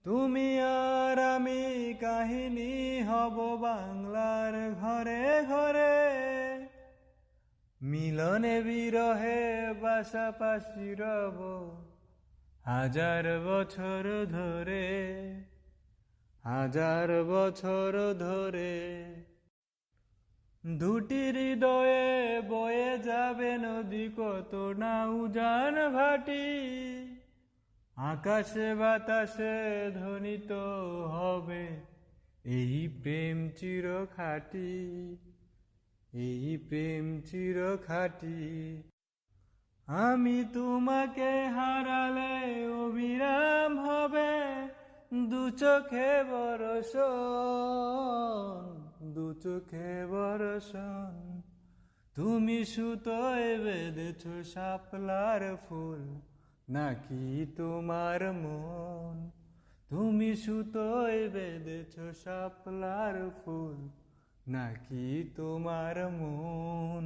তুমি আর আমি কাহিনী হব বাংলার ঘরে ঘরে, মিলনে বিরহে পাশাপাশি রব হাজার বছর ধরে, হাজার বছর ধরে। দুটি হৃদয়ে বয়ে যাবে নদী কত না উজান ভাটি, আকাশে বাতাসে ধ্বনিত হবে এই প্রেম চির খাঁটি, এই প্রেম চির খাঁটি। আমি তোমাকে হারালে অবিরাম হবে দু চোখে বরষণ, দু চোখে বরষণ। তুমি সুতোয় বেঁধেছ শাপলার ফুল নাকি তোমার মন, তুমি সুতোয় বেঁধেছ শাপলার ফুল নাকি তোমার মন।